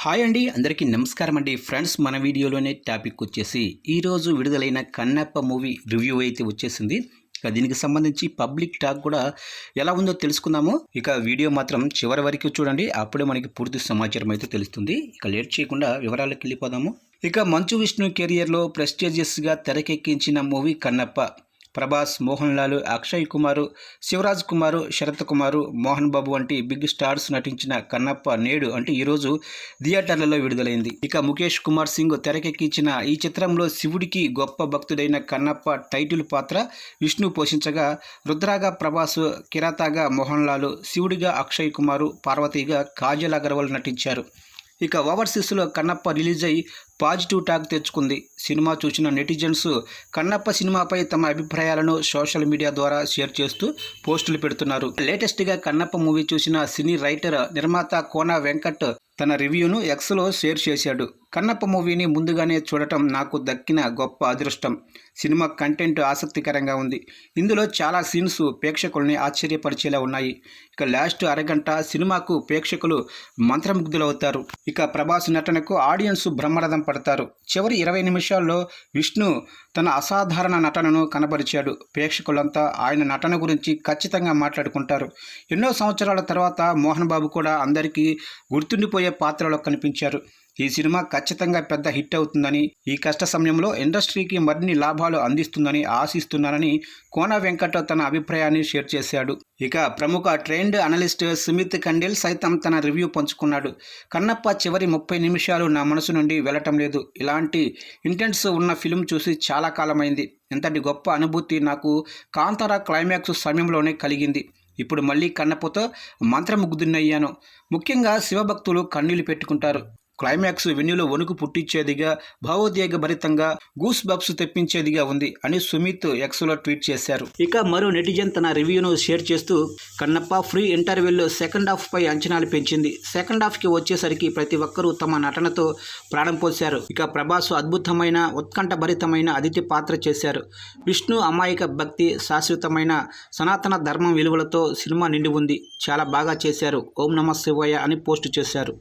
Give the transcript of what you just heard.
Hi అండి, అందరికీ నమస్కారం అండి. ఫ్రెండ్స్, మన వీడియోలోనే టాపిక్ వచ్చేసి ఈరోజు విడుదలైన కన్నప్ప మూవీ రివ్యూ అయితే వచ్చేసింది. ఇక దీనికి సంబంధించి పబ్లిక్ టాక్ కూడా ఎలా ఉందో తెలుసుకుందాము. ఇక వీడియో మాత్రం చివరి వరకు చూడండి, అప్పుడే మనకి పూర్తి సమాచారం అయితే తెలుస్తుంది. ఇక లేట్ చేయకుండా వివరాలకు వెళ్ళిపోదాము. ఇక మంచు విష్ణు కెరియర్లో ప్రెస్టీజియస్గా తెరకెక్కించిన మూవీ కన్నప్ప. ప్రభాస్, మోహన్ లాల్, అక్షయ్ కుమార్, శివరాజ్ కుమార్, శరత్ కుమార్, మోహన్ బాబు వంటి బిగ్ స్టార్స్ నటించిన కన్నప్ప నేడు అంటే ఈరోజు థియేటర్లలో విడుదలైంది. ఇక ముఖేష్ కుమార్ సింగ్ తెరకెక్కించిన ఈ చిత్రంలో శివుడికి గొప్ప భక్తుడైన కన్నప్ప టైటిల్ పాత్ర విష్ణు పోషించగా, రుద్రాగా ప్రభాస్, కిరాతాగా మోహన్ లాల్, శివుడిగా అక్షయ్ కుమార్, పార్వతిగా కాజల్ అగర్వాల్ నటించారు. ఇక ఓవర్సీస్లో కన్నప్ప రిలీజ్ అయి పాజిటివ్ టాక్ తెచ్చుకుంది. సినిమా చూసిన నెటిజన్స్ కన్నప్ప సినిమాపై తమ అభిప్రాయాలను సోషల్ మీడియా ద్వారా షేర్ చేస్తూ పోస్టులు పెడుతున్నారు. లేటెస్ట్గా కన్నప్ప మూవీ చూసిన సినీ రైటర్, నిర్మాత కోన వెంకట్ తన రివ్యూను ఎక్స్లో షేర్ చేశాడు. కన్నప్ప మూవీని ముందుగానే చూడటం నాకు దక్కిన గొప్ప అదృష్టం. సినిమా కంటెంట్ ఆసక్తికరంగా ఉంది. ఇందులో చాలా సీన్స్ ప్రేక్షకుల్ని ఆశ్చర్యపరిచేలా ఉన్నాయి. ఇక లాస్ట్ అరగంట సినిమాకు ప్రేక్షకులు మంత్రముగ్ధులవుతారు. ఇక ప్రభాస్ నటనకు ఆడియన్స్ బ్రహ్మరథం పడతారు. చివరి 20 నిమిషాల్లో విష్ణు తన అసాధారణ నటనను కనబరిచాడు. ప్రేక్షకులంతా ఆయన నటన గురించి ఖచ్చితంగా మాట్లాడుకుంటారు. ఎన్నో సంవత్సరాల తర్వాత మోహన్ బాబు కూడా అందరికీ గుర్తుండిపోయే పాత్రలో కనిపించారు. ఈ సినిమా ఖచ్చితంగా పెద్ద హిట్ అవుతుందని, ఈ కష్ట సమయంలో ఇండస్ట్రీకి మరిన్ని లాభాలు అందిస్తుందని ఆశిస్తున్నానని కోన వెంకట్ తన అభిప్రాయాన్ని షేర్ చేశాడు. ఇక ప్రముఖ ట్రెండ్ అనలిస్ట్ సుమిత్ కండేల్ సైతం తన రివ్యూ పంచుకున్నాడు. కన్నప్ప చివరి 30 నిమిషాలు నా మనసు నుండి వెళ్ళటం లేదు. ఇలాంటి ఇంటెన్స్ ఉన్న ఫిల్మ్ చూసి చాలా కాలమైంది. ఎంతటి గొప్ప అనుభూతి నాకు కాంతారా క్లైమాక్స్ సమయంలోనే కలిగింది. ఇప్పుడు మళ్ళీ కన్నప్పతో మంత్రముగ్ధున్నయ్యాను. ముఖ్యంగా శివభక్తులు కన్నీళ్లు పెట్టుకుంటారు. క్లైమాక్స్ వెన్నులో వణుకు పుట్టించేదిగా, భావోద్వేగభరితంగా, గూస్ బంప్స్ తెప్పించేదిగా ఉంది అని సుమిత్ ఎక్స్లో ట్వీట్ చేశారు. ఇక మరో నెటిజన్ తన రివ్యూను షేర్ చేస్తూ కన్నప్ప ఫ్రీ ఇంటర్వెల్లో సెకండ్ హాఫ్ పై అంచనాలు పెంచింది. సెకండ్ హాఫ్కి వచ్చేసరికి ప్రతి ఒక్కరూ తమ నటనతో ప్రాణం పోశారు. ఇక ప్రభాస్ అద్భుతమైన, ఉత్కంఠభరితమైన అతిథి పాత్ర చేశారు. విష్ణు అమాయక భక్తి, శాశ్వతమైన సనాతన ధర్మం విలువలతో సినిమా నిండి ఉంది. చాలా బాగా చేశారు. ఓం నమః శివాయ అని పోస్ట్ చేశారు.